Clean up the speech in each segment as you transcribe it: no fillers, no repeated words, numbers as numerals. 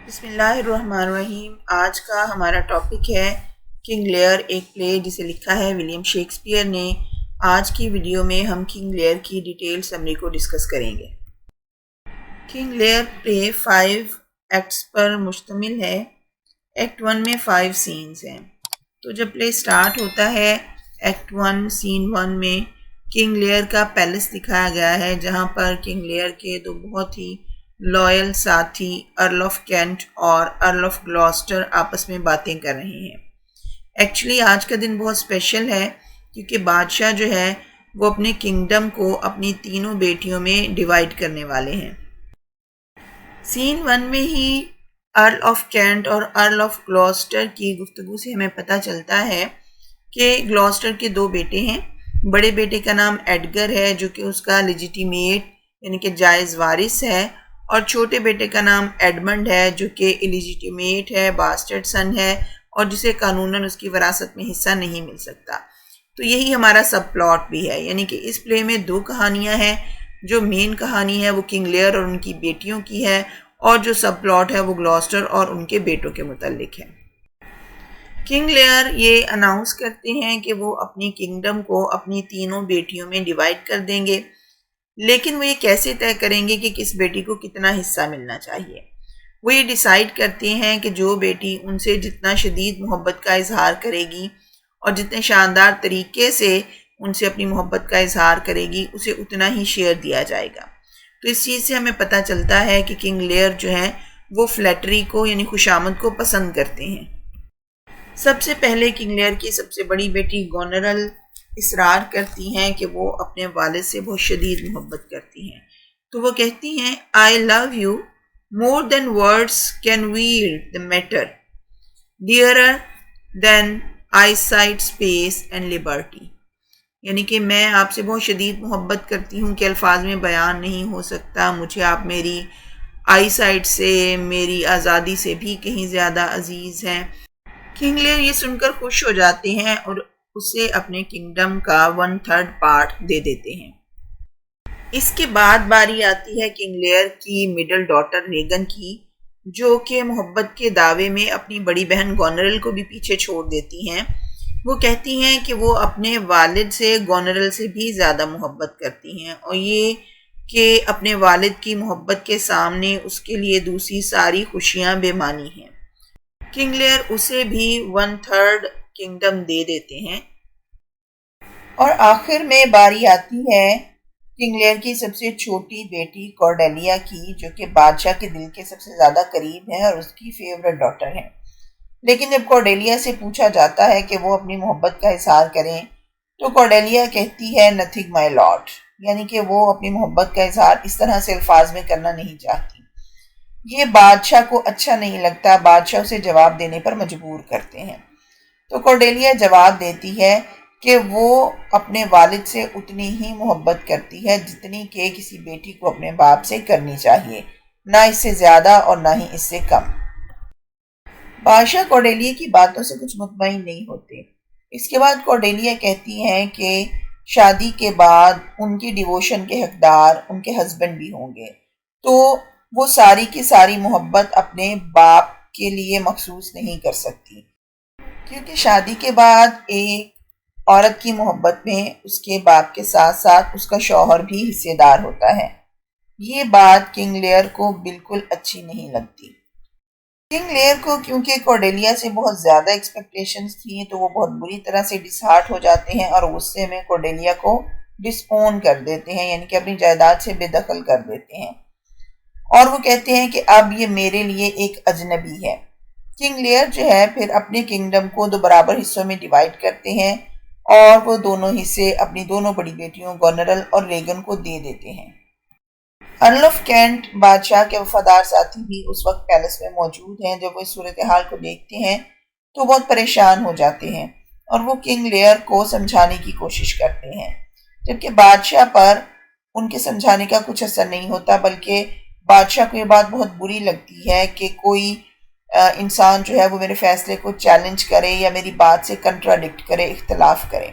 بسم اللہ الرحمن الرحیم۔ آج کا ہمارا ٹاپک ہے کنگ لیئر، ایک پلے جسے لکھا ہے ولیم شیکسپیئر نے۔ آج کی ویڈیو میں ہم کنگ لیئر کی ڈیٹیل سمری کو ڈسکس کریں گے۔ کنگ لیئر پلے 5 ایکٹس پر مشتمل ہے۔ ایکٹ 1 میں 5 سینز ہیں۔ تو جب پلے سٹارٹ ہوتا ہے ایکٹ 1 سین 1 میں کنگ لیئر کا پیلس دکھایا گیا ہے، جہاں پر کنگ لیئر کے دو بہت ہی لائل ساتھی ارل آف کینٹ اور ارل آف گلوسٹر آپس میں باتیں کر رہے ہیں۔ ایکچولی آج کا دن بہت اسپیشل ہے کیونکہ بادشاہ جو ہے وہ اپنے کنگڈم کو اپنی تینوں بیٹیوں میں ڈیوائیڈ کرنے والے ہیں۔ سین 1 میں ہی ارل آف کینٹ اور ارل آف گلوسٹر کی گفتگو سے ہمیں پتہ چلتا ہے کہ گلوسٹر کے دو بیٹے ہیں۔ بڑے بیٹے کا نام ایڈگر ہے جو کہ اس کا لیجیٹیمیٹ یعنی کہ جائز وارث ہے، اور چھوٹے بیٹے کا نام ایڈمنڈ ہے جو کہ الیجیٹیمیٹ ہے، باسٹرڈ سن ہے، اور جسے قانوناً اس کی وراثت میں حصہ نہیں مل سکتا۔ تو یہی ہمارا سب پلاٹ بھی ہے، یعنی کہ اس پلے میں دو کہانیاں ہیں۔ جو مین کہانی ہے وہ کنگ لیئر اور ان کی بیٹیوں کی ہے، اور جو سب پلاٹ ہے وہ گلوسٹر اور ان کے بیٹوں کے متعلق ہے۔ کنگ لیئر یہ اناؤنس کرتے ہیں کہ وہ اپنی کنگڈم کو اپنی تینوں بیٹیوں میں ڈیوائیڈ کر دیں گے، لیکن وہ یہ کیسے طے کریں گے کہ کس بیٹی کو کتنا حصہ ملنا چاہیے۔ وہ یہ ڈیسائیڈ کرتے ہیں کہ جو بیٹی ان سے جتنا شدید محبت کا اظہار کرے گی اور جتنے شاندار طریقے سے ان سے اپنی محبت کا اظہار کرے گی، اسے اتنا ہی شیئر دیا جائے گا۔ تو اس چیز سے ہمیں پتہ چلتا ہے کہ کنگ لیئر جو ہیں وہ فلیٹری کو یعنی خوشامد کو پسند کرتے ہیں۔ سب سے پہلے کنگ لیئر کی سب سے بڑی بیٹی گونرل اصرار کرتی ہیں کہ وہ اپنے والد سے بہت شدید محبت کرتی ہیں۔ تو وہ کہتی ہیں I love you more than words can weigh the matter, dearer than eyesight, space and liberty۔ یعنی کہ میں آپ سے بہت شدید محبت کرتی ہوں کہ الفاظ میں بیان نہیں ہو سکتا۔ مجھے آپ میری آئی سائٹ سے، میری آزادی سے بھی کہیں زیادہ عزیز ہیں۔ کنگ لیئر یہ سن کر خوش ہو جاتے ہیں اور اسے اپنے کنگڈم کا 1/3 پارٹ دے دیتے ہیں۔ اس کے بعد باری آتی ہے کنگ لیئر کی مڈل ڈاٹر ریگن کی، جو کہ محبت کے دعوے میں اپنی بڑی بہن گونرل کو بھی پیچھے چھوڑ دیتی ہیں۔ وہ کہتی ہیں کہ وہ اپنے والد سے گونرل سے بھی زیادہ محبت کرتی ہیں، اور یہ کہ اپنے والد کی محبت کے سامنے اس کے لیے دوسری ساری خوشیاں بے معنی ہیں۔ کنگ لیئر اسے بھی 1/3 کنگڈم دے دیتے ہیں، اور آخر میں باری آتی ہے کنگ لیئر کی سب سے چھوٹی بیٹی کورڈیلیا کی، جو کہ بادشاہ کے دل کے سب سے زیادہ قریب ہے اور اس کی فیورٹ ڈاٹر ہے۔ لیکن جب کورڈیلیا سے پوچھا جاتا ہے کہ وہ اپنی محبت کا اظہار کریں تو کورڈیلیا کہتی ہے نتھنگ مائی لارڈ، یعنی کہ وہ اپنی محبت کا اظہار اس طرح سے الفاظ میں کرنا نہیں چاہتی۔ یہ بادشاہ کو اچھا نہیں لگتا، بادشاہ اسے جواب دینے پر مجبور کرتے ہیں۔ تو کورڈیلیا جواب دیتی ہے کہ وہ اپنے والد سے اتنی ہی محبت کرتی ہے جتنی کہ کسی بیٹی کو اپنے باپ سے کرنی چاہیے، نہ اس سے زیادہ اور نہ ہی اس سے کم۔ بادشاہ کورڈیلیا کی باتوں سے کچھ مطمئن نہیں ہوتے۔ اس کے بعد کورڈیلیا کہتی ہیں کہ شادی کے بعد ان کی ڈیووشن کے حقدار ان کے ہسبینڈ بھی ہوں گے، تو وہ ساری کی ساری محبت اپنے باپ کے لیے مخصوص نہیں کر سکتی، کیونکہ شادی کے بعد ایک عورت کی محبت میں اس کے باپ کے ساتھ ساتھ اس کا شوہر بھی حصے دار ہوتا ہے۔ یہ بات کنگ لیئر کو بالکل اچھی نہیں لگتی۔ کنگ لیئر کو کیونکہ کورڈیلیا سے بہت زیادہ ایکسپیکٹیشنز تھیں، تو وہ بہت بری طرح سے ڈس ہارٹ ہو جاتے ہیں اور غصے میں کورڈیلیا کو ڈس اون کر دیتے ہیں، یعنی کہ اپنی جائیداد سے بے دخل کر دیتے ہیں، اور وہ کہتے ہیں کہ اب یہ میرے لیے ایک اجنبی ہے۔ کنگ لیئر جو ہے پھر اپنے کنگڈم کو 2 برابر حصوں میں ڈیوائیڈ کرتے ہیں، اور وہ دونوں حصے اپنی دونوں بڑی بیٹیوں گونرل اور ریگن کو دے دیتے ہیں۔ ارل آف کینٹ بادشاہ کے وفادار ساتھی بھی اس وقت پیلس میں موجود ہیں۔ جب وہ اس صورتحال کو دیکھتے ہیں تو بہت پریشان ہو جاتے ہیں اور وہ کنگ لیئر کو سمجھانے کی کوشش کرتے ہیں، جبکہ بادشاہ پر ان کے سمجھانے کا کچھ اثر نہیں ہوتا، بلکہ بادشاہ کو یہ بات بہت بری لگتی ہے کہ کوئی انسان جو ہے وہ میرے فیصلے کو چیلنج کرے یا میری بات سے کنٹراڈکٹ کرے، اختلاف کرے۔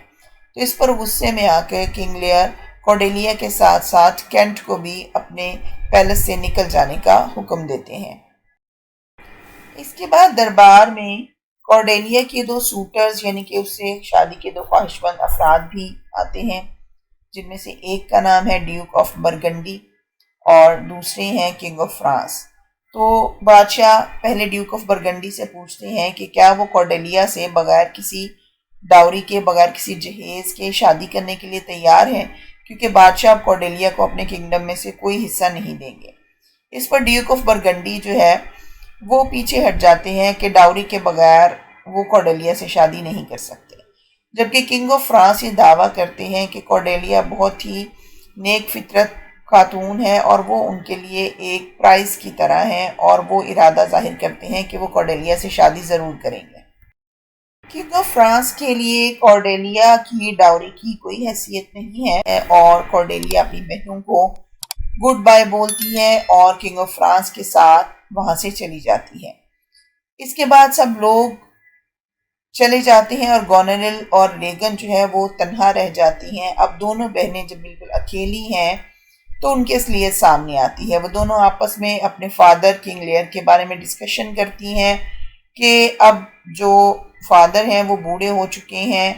تو اس پر غصے میں آ کے کنگ لیئر کورڈیلیا کے ساتھ ساتھ کینٹ کو بھی اپنے پیلس سے نکل جانے کا حکم دیتے ہیں۔ اس کے بعد دربار میں کارڈیلیا کے 2 سوٹرز یعنی کہ اس سے شادی کے 2 خواہشمند افراد بھی آتے ہیں، جن میں سے ایک کا نام ہے ڈیوک آف برگنڈی اور دوسرے ہیں کنگ آف فرانس۔ تو بادشاہ پہلے ڈیوک آف برگنڈی سے پوچھتے ہیں کہ کیا وہ کارڈیلیا سے بغیر کسی ڈاوری کے، بغیر کسی جہیز کے شادی کرنے کے لیے تیار ہیں، کیونکہ بادشاہ اب کارڈیلیا کو اپنے کنگڈم میں سے کوئی حصہ نہیں دیں گے۔ اس پر ڈیوک آف برگنڈی جو ہے وہ پیچھے ہٹ جاتے ہیں کہ ڈاوری کے بغیر وہ کارڈیلیا سے شادی نہیں کر سکتے، جبکہ کنگ آف فرانس یہ دعویٰ کرتے ہیں کہ کارڈیلیا بہت ہی نیک فطرت خاتون ہے اور وہ ان کے لیے ایک پرائز کی طرح ہیں، اور وہ ارادہ ظاہر کرتے ہیں کہ وہ کارڈیلیا سے شادی ضرور کریں گے۔ کنگ آف فرانس کے لیے کارڈیلیا کی ڈاوری کی کوئی حیثیت نہیں ہے، اور کارڈیلیا اپنی بہنوں کو گڈ بائی بولتی ہے اور کنگ آف فرانس کے ساتھ وہاں سے چلی جاتی ہے۔ اس کے بعد سب لوگ چلے جاتے ہیں اور گونریل اور ریگن جو ہے وہ تنہا رہ جاتی ہیں۔ اب دونوں بہنیں جب بالکل اکیلی ہیں تو ان کی اصلیت سامنے آتی ہے۔ وہ دونوں آپس میں اپنے فادر کنگ لیئر کے بارے میں ڈسکشن کرتی ہیں کہ اب جو فادر ہیں وہ بوڑھے ہو چکے ہیں،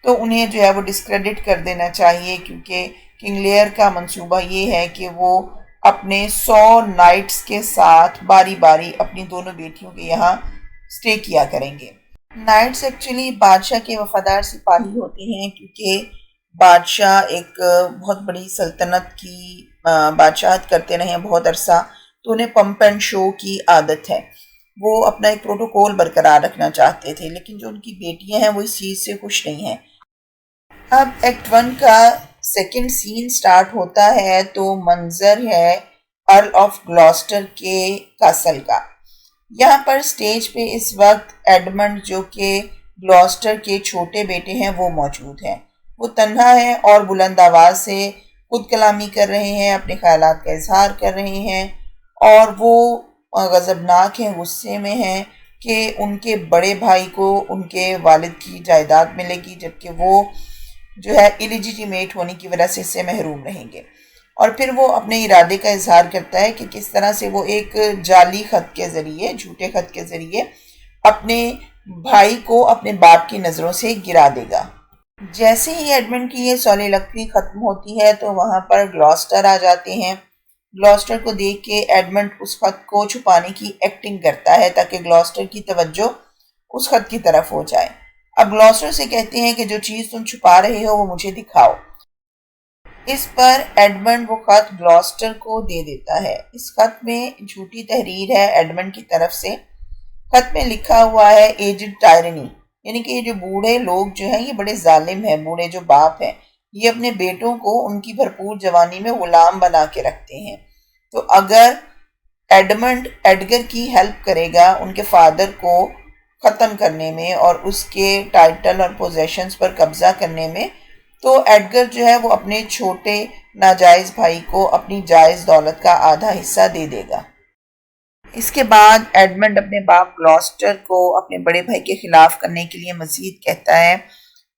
تو انہیں جو ہے وہ ڈسکریڈٹ کر دینا چاہیے، کیونکہ کنگ لیئر کا منصوبہ یہ ہے کہ وہ اپنے 100 نائٹس کے ساتھ باری باری اپنی دونوں بیٹیوں کے یہاں سٹے کیا کریں گے۔ نائٹس ایکچولی بادشاہ کے وفادار سپاہی ہوتے ہیں، کیونکہ بادشاہ ایک بہت بڑی سلطنت کی بادشاہت کرتے رہے ہیں بہت عرصہ، تو انہیں پمپ اینڈ شو کی عادت ہے۔ وہ اپنا ایک پروٹوکول برقرار رکھنا چاہتے تھے، لیکن جو ان کی بیٹیاں ہیں وہ اس چیز سے خوش نہیں ہیں۔ اب ایکٹ 1 کا سیکنڈ سین سٹارٹ ہوتا ہے تو منظر ہے ارل آف گلوسٹر کے کاسل کا۔ یہاں پر سٹیج پہ اس وقت ایڈمنڈ جو کہ گلوسٹر کے چھوٹے بیٹے ہیں وہ موجود ہیں۔ وہ تنہا ہے اور بلند آواز سے خود کلامی کر رہے ہیں، اپنے خیالات کا اظہار کر رہے ہیں، اور وہ غضبناک ہیں، غصے میں ہیں کہ ان کے بڑے بھائی کو ان کے والد کی جائیداد ملے گی، جبکہ وہ جو ہے ایلیجیٹیمیٹ ہونے کی وجہ سے اس سے محروم رہیں گے۔ اور پھر وہ اپنے ارادے کا اظہار کرتا ہے کہ کس طرح سے وہ ایک جعلی خط کے ذریعے، جھوٹے خط کے ذریعے اپنے بھائی کو اپنے باپ کی نظروں سے گرا دے گا۔ جیسے ہی ایڈمنڈ کی یہ سولیلقوی ختم ہوتی ہے تو وہاں پر گلوسٹر آ جاتے ہیں۔ گلوسٹر کو دیکھ کے ایڈمنڈ اس خط کو چھپانے کی ایکٹنگ کرتا ہے تاکہ گلوسٹر کی توجہ اس خط کی طرف ہو جائے۔ اب گلوسٹر سے کہتے ہیں کہ جو چیز تم چھپا رہے ہو وہ مجھے دکھاؤ۔ اس پر ایڈمنڈ وہ خط گلوسٹر کو دے دیتا ہے۔ اس خط میں جھوٹی تحریر ہے ایڈمنڈ کی طرف سے۔ خط میں لکھا ہوا ہے ایجڈ ٹائرنی، یعنی کہ یہ جو بوڑھے لوگ جو ہیں یہ بڑے ظالم ہیں، بوڑھے جو باپ ہیں یہ اپنے بیٹوں کو ان کی بھرپور جوانی میں غلام بنا کے رکھتے ہیں۔ تو اگر ایڈمنڈ ایڈگر کی ہیلپ کرے گا ان کے فادر کو ختم کرنے میں اور اس کے ٹائٹل اور پوزیشنز پر قبضہ کرنے میں، تو ایڈگر جو ہے وہ اپنے چھوٹے ناجائز بھائی کو اپنی جائز دولت کا آدھا حصہ دے دے گا۔ اس کے بعد ایڈمنڈ اپنے باپ گلوسٹر کو اپنے بڑے بھائی کے خلاف کرنے کے لیے مزید کہتا ہے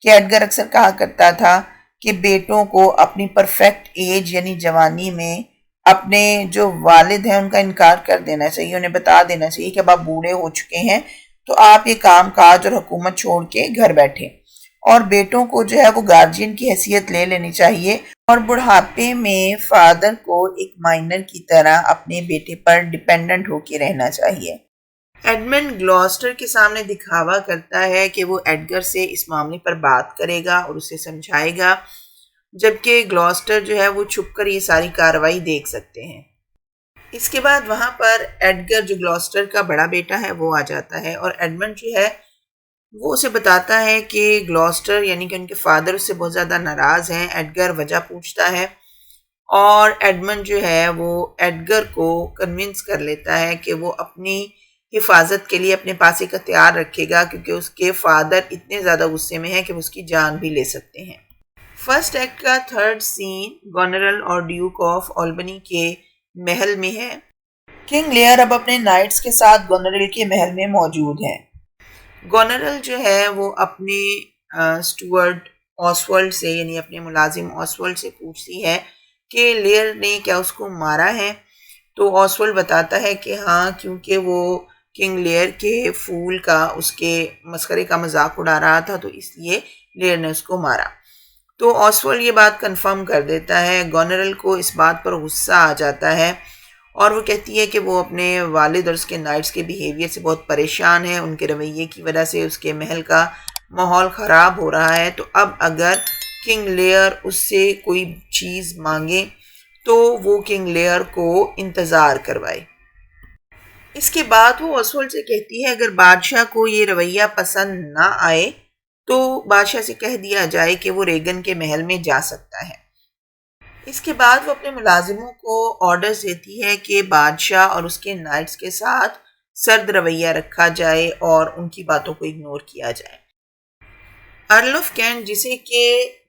کہ ایڈگر اکثر کہا کرتا تھا کہ بیٹوں کو اپنی پرفیکٹ ایج یعنی جوانی میں اپنے جو والد ہیں ان کا انکار کر دینا چاہیے، انہیں بتا دینا چاہیے کہ اب آپ بوڑھے ہو چکے ہیں تو آپ یہ کام کاج اور حکومت چھوڑ کے گھر بیٹھیں، اور بیٹوں کو جو ہے وہ گارجین کی حیثیت لے لینی چاہیے، اور بڑھاپے میں فادر کو ایک مائنر کی طرح اپنے بیٹے پر ڈیپینڈنٹ ہو کے رہنا چاہیے۔ ایڈمنڈ گلوسٹر کے سامنے دکھاوا کرتا ہے کہ وہ ایڈگر سے اس معاملے پر بات کرے گا اور اسے سمجھائے گا، جبکہ گلوسٹر جو ہے وہ چھپ کر یہ ساری کارروائی دیکھ سکتے ہیں۔ اس کے بعد وہاں پر ایڈگر جو گلوسٹر کا بڑا بیٹا ہے وہ آ جاتا ہے، اور ایڈمنڈ جو ہے وہ اسے بتاتا ہے کہ گلوسٹر یعنی کہ ان کے فادر اس سے بہت زیادہ ناراض ہیں۔ ایڈگر وجہ پوچھتا ہے اور ایڈمنڈ جو ہے وہ ایڈگر کو کنونس کر لیتا ہے کہ وہ اپنی حفاظت کے لیے اپنے پاس ایک ہتھیار رکھے گا، کیونکہ اس کے فادر اتنے زیادہ غصے میں ہیں کہ وہ اس کی جان بھی لے سکتے ہیں۔ فرسٹ ایکٹ کا تھرڈ سین گونریل اور ڈیوک آف آلبنی کے محل میں ہے۔ کنگ لیئر اب اپنے نائٹس کے ساتھ گونریل کے محل میں موجود ہیں۔ گونریل جو ہے وہ اپنے سٹورڈ آسولڈ سے یعنی اپنے ملازم آسولڈ سے پوچھتی ہے کہ لیئر نے کیا اس کو مارا ہے، تو آسولڈ بتاتا ہے کہ ہاں، کیونکہ وہ کنگ لیئر کے پھول کا اس کے مسخرے کا مذاق اڑا رہا تھا، تو اس لیے لیئر نے اس کو مارا۔ تو آسولڈ یہ بات کنفرم کر دیتا ہے۔ گونریل کو اس بات پر غصہ آ جاتا ہے اور وہ کہتی ہے کہ وہ اپنے والد اور اس کے نائٹس کے بیہیویئر سے بہت پریشان ہے، ان کے رویے کی وجہ سے اس کے محل کا ماحول خراب ہو رہا ہے۔ تو اب اگر کنگ لیئر اس سے کوئی چیز مانگے تو وہ کنگ لیئر کو انتظار کروائے۔ اس کے بعد وہ آسولڈ سے کہتی ہے اگر بادشاہ کو یہ رویہ پسند نہ آئے تو بادشاہ سے کہہ دیا جائے کہ وہ ریگن کے محل میں جا سکتا ہے۔ اس کے بعد وہ اپنے ملازموں کو آرڈرز دیتی ہے کہ بادشاہ اور اس کے نائٹس کے ساتھ سرد رویہ رکھا جائے اور ان کی باتوں کو اگنور کیا جائے۔ ارل آف کینٹ، جسے کہ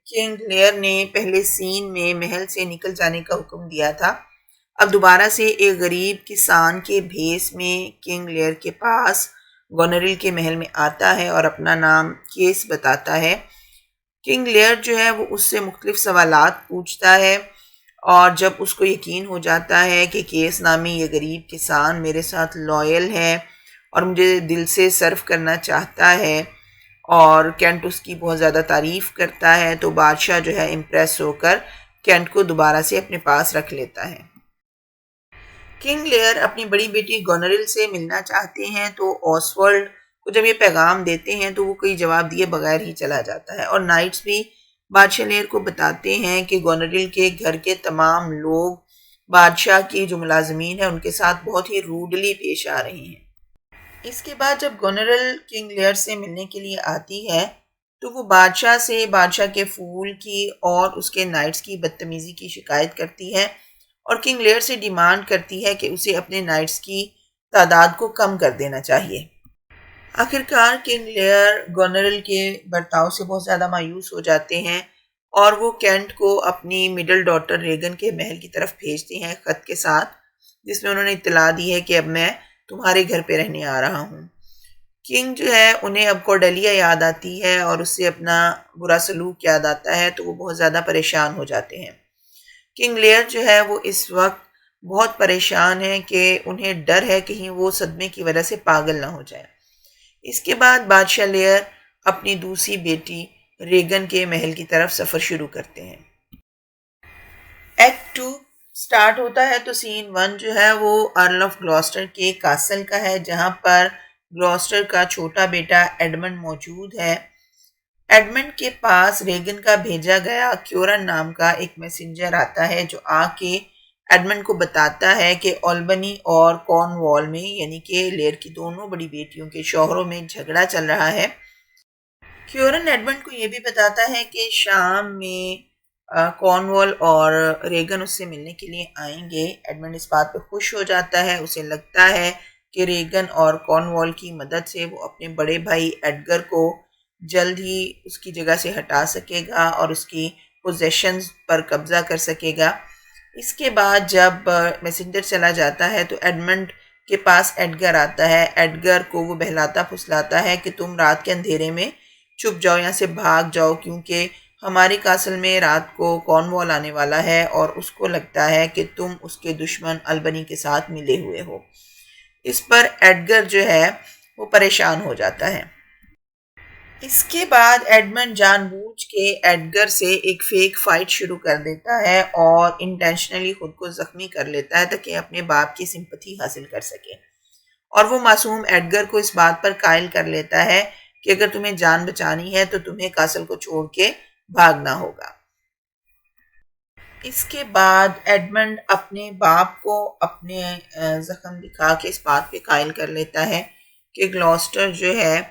کنگ لیئر نے پہلے سین میں محل سے نکل جانے کا حکم دیا تھا، اب دوبارہ سے ایک غریب کسان کے بھیس میں کنگ لیئر کے پاس گونریل کے محل میں آتا ہے اور اپنا نام کیس بتاتا ہے۔ کنگ لیئر جو ہے وہ اس سے مختلف سوالات پوچھتا ہے اور جب اس کو یقین ہو جاتا ہے کہ کیس نامی یہ غریب کسان میرے ساتھ لائل ہے اور مجھے دل سے سرو کرنا چاہتا ہے اور کینٹ اس کی بہت زیادہ تعریف کرتا ہے، تو بادشاہ جو ہے امپریس ہو کر کینٹ کو دوبارہ سے اپنے پاس رکھ لیتا ہے۔ کنگ لیئر اپنی بڑی بیٹی گونریل سے ملنا چاہتے ہیں تو آسولڈ کو جب یہ پیغام دیتے ہیں تو وہ کوئی جواب دیے بغیر ہی چلا جاتا ہے، اور نائٹس بھی بادشاہ لیئر کو بتاتے ہیں کہ گونریل کے گھر کے تمام لوگ بادشاہ کی جو ملازمین ہیں ان کے ساتھ بہت ہی روڈلی پیش آ رہے ہیں۔ اس کے بعد جب گونریل کنگ لیئر سے ملنے کے لیے آتی ہے تو وہ بادشاہ سے بادشاہ کے پھول کی اور اس کے نائٹس کی بدتمیزی کی شکایت کرتی ہے اور کنگ لیئر سے ڈیمانڈ کرتی ہے کہ اسے اپنے نائٹس کی تعداد کو کم کر دینا چاہیے۔ آخرکار کنگ لیئر گونریل کے برتاؤ سے بہت زیادہ مایوس ہو جاتے ہیں اور وہ کینٹ کو اپنی مڈل ڈاٹر ریگن کے محل کی طرف بھیجتے ہیں خط کے ساتھ، جس میں انہوں نے اطلاع دی ہے کہ اب میں تمہارے گھر پہ رہنے آ رہا ہوں۔ کنگ جو ہے انہیں اب کورڈیلیا یاد آتی ہے اور اس سے اپنا برا سلوک یاد آتا ہے، تو وہ بہت زیادہ پریشان ہو جاتے ہیں۔ کنگ لیئر جو ہے وہ اس وقت بہت پریشان ہے کہ انہیں ڈر ہے کہیں وہ صدمے کی وجہ سے پاگل نہ ہو جائے۔ اس کے بعد بادشاہ لیئر اپنی دوسری بیٹی ریگن کے محل کی طرف سفر شروع کرتے ہیں۔ ایکٹ 2 سٹارٹ ہوتا ہے تو سین 1 جو ہے وہ ارل آف گلوسٹر کے کاسل کا ہے، جہاں پر گلوسٹر کا چھوٹا بیٹا ایڈمنڈ موجود ہے۔ ایڈمنڈ کے پاس ریگن کا بھیجا گیا کیورن نام کا ایک میسنجر آتا ہے جو آ کے ایڈمنڈ کو بتاتا ہے کہ آلبنی اور کارن وال میں یعنی کہ لیئر کی دونوں بڑی بیٹیوں کے شوہروں میں جھگڑا چل رہا ہے۔ کیورن ایڈمنڈ کو یہ بھی بتاتا ہے کہ شام میں کارن وال اور ریگن اس سے ملنے کے لیے آئیں گے۔ ایڈمنڈ اس بات پہ خوش ہو جاتا ہے، اسے لگتا ہے کہ ریگن اور کارن وال کی مدد سے وہ اپنے بڑے بھائی ایڈگر کو جلد ہی اس کی جگہ سے ہٹا سکے گا اور اس کی پوزیشنز پر قبضہ کر سکے گا۔ اس کے بعد جب میسنجر چلا جاتا ہے تو ایڈمنڈ کے پاس ایڈگر آتا ہے۔ ایڈگر کو وہ بہلاتا پھسلاتا ہے کہ تم رات کے اندھیرے میں چھپ جاؤ، یہاں سے بھاگ جاؤ، کیونکہ ہمارے کاسل میں رات کو کارن وال آنے والا ہے اور اس کو لگتا ہے کہ تم اس کے دشمن البنی کے ساتھ ملے ہوئے ہو۔ اس پر ایڈگر جو ہے وہ پریشان ہو جاتا ہے۔ اس کے بعد ایڈمنڈ جان بوجھ کے ایڈگر سے ایک فیک فائٹ شروع کر دیتا ہے اور انٹینشنلی خود کو زخمی کر لیتا ہے تاکہ اپنے باپ کی سمپتھی حاصل کر سکے، اور وہ معصوم ایڈگر کو اس بات پر قائل کر لیتا ہے کہ اگر تمہیں جان بچانی ہے تو تمہیں کاسل کو چھوڑ کے بھاگنا ہوگا۔ اس کے بعد ایڈمنڈ اپنے باپ کو اپنے زخم دکھا کے اس بات پہ قائل کر لیتا ہے کہ گلوسٹر جو ہے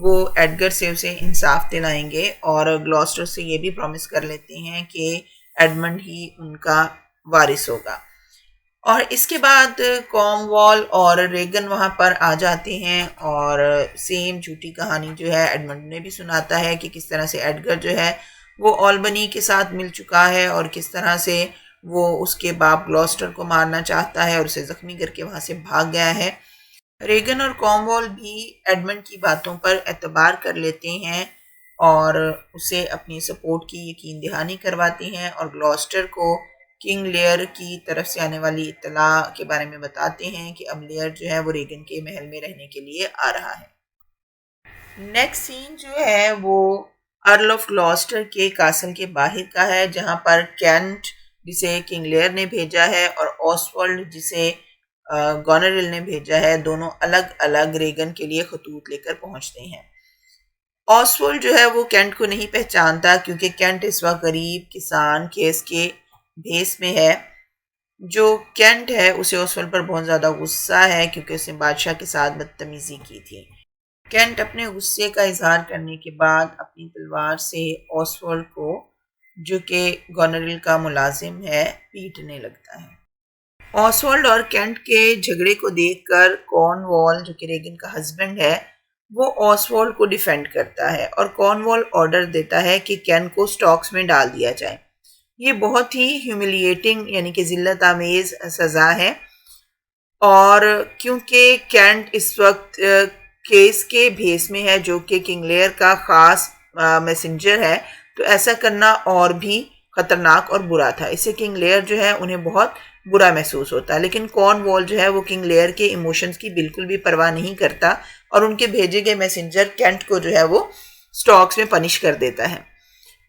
وہ ایڈگر سے اسے انصاف دلائیں گے، اور گلوسٹر سے یہ بھی پرومس کر لیتے ہیں کہ ایڈمنڈ ہی ان کا وارث ہوگا۔ اور اس کے بعد کارن وال اور ریگن وہاں پر آ جاتے ہیں اور سیم جھوٹی کہانی جو ہے ایڈمنڈ نے بھی سناتا ہے کہ کس طرح سے ایڈگر جو ہے وہ آلبنی کے ساتھ مل چکا ہے اور کس طرح سے وہ اس کے باپ گلوسٹر کو مارنا چاہتا ہے اور اسے زخمی کر کے وہاں سے بھاگ گیا ہے۔ ریگن اور کارن وال بھی ایڈمنڈ کی باتوں پر اعتبار کر لیتے ہیں اور اسے اپنی سپورٹ کی یقین دہانی کرواتی ہیں اور گلوسٹر کو کنگ لیئر کی طرف سے آنے والی اطلاع کے بارے میں بتاتے ہیں کہ اب لیئر جو ہے وہ ریگن کے محل میں رہنے کے لیے آ رہا ہے۔ نیکسٹ سین جو ہے وہ ارل آف گلوسٹر کے کاسل کے باہر کا ہے، جہاں پر کینٹ جسے کنگ لیئر نے بھیجا ہے اور آسولڈ جسے گونریل نے بھیجا ہے، دونوں الگ الگ ریگن کے لیے خطوط لے کر پہنچتے ہیں۔ آسولڈ جو ہے وہ کینٹ کو نہیں پہچانتا کیونکہ کینٹ اس وقت غریب کسان کیس کے بھیس میں ہے۔ جو کینٹ ہے اسے آسولڈ پر بہت زیادہ غصہ ہے کیونکہ اس نے بادشاہ کے ساتھ بدتمیزی کی تھی۔ کینٹ اپنے غصے کا اظہار کرنے کے بعد اپنی تلوار سے آسولڈ کو، جو کہ گونریل کا ملازم ہے، پیٹنے لگتا ہے۔ آسولڈ اور کینٹ کے جھگڑے کو دیکھ کر کارن وال، جو کہ ریگن کا ہسبینڈ ہے، وہ آسولڈ کو ڈیفینڈ کرتا ہے اور کارن وال آرڈر دیتا ہے کہ کینٹ کو سٹاکس میں ڈال دیا جائے۔ یہ بہت ہی ہیوملیٹنگ یعنی کہ ذلت آمیز سزا ہے، اور کیونکہ کینٹ اس وقت کیس کے بھیس میں ہے جو کہ کنگ لیئر کا خاص میسنجر ہے، تو ایسا کرنا اور بھی خطرناک اور برا تھا۔ اس سے کنگ لیئر جو ہے انہیں بہت برا محسوس ہوتا ہے، لیکن کارن وال جو ہے وہ کنگ لیئر کے ایموشنز کی بالکل بھی پرواہ نہیں کرتا اور ان کے بھیجے گئے میسنجر کینٹ کو جو ہے وہ سٹاکس میں پنش کر دیتا ہے۔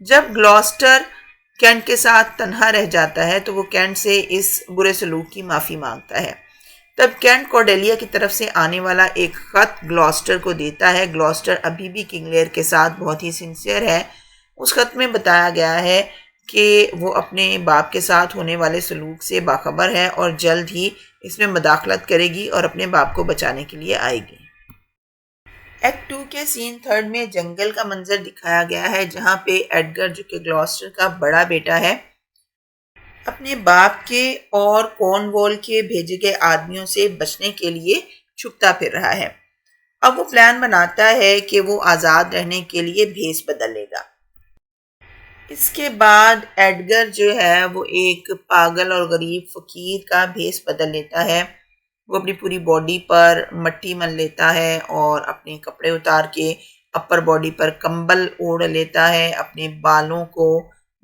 جب گلوسٹر کینٹ کے ساتھ تنہا رہ جاتا ہے تو وہ کینٹ سے اس برے سلوک کی معافی مانگتا ہے۔ تب کینٹ کارڈیلیا کی طرف سے آنے والا ایک خط گلوسٹر کو دیتا ہے۔ گلوسٹر ابھی بھی کنگ لیئر کے ساتھ بہت ہی سنسیئر ہے۔ اس خط میں بتایا گیا ہے کہ وہ اپنے باپ کے ساتھ ہونے والے سلوک سے باخبر ہے اور جلد ہی اس میں مداخلت کرے گی اور اپنے باپ کو بچانے کے لیے آئے گی۔ ایکٹ 2 کے سین 3 میں جنگل کا منظر دکھایا گیا ہے، جہاں پہ ایڈگر، جو کہ گلوسٹر کا بڑا بیٹا ہے، اپنے باپ کے اور کارن وال کے بھیجے گئے آدمیوں سے بچنے کے لیے چھپتا پھر رہا ہے۔ اب وہ پلان بناتا ہے کہ وہ آزاد رہنے کے لیے بھیس بدل لے گا۔ اس کے بعد ایڈگر جو ہے وہ ایک پاگل اور غریب فقیر کا بھیس بدل لیتا ہے۔ وہ اپنی پوری باڈی پر مٹی مل لیتا ہے اور اپنے کپڑے اتار کے اپر باڈی پر کمبل اوڑھ لیتا ہے، اپنے بالوں کو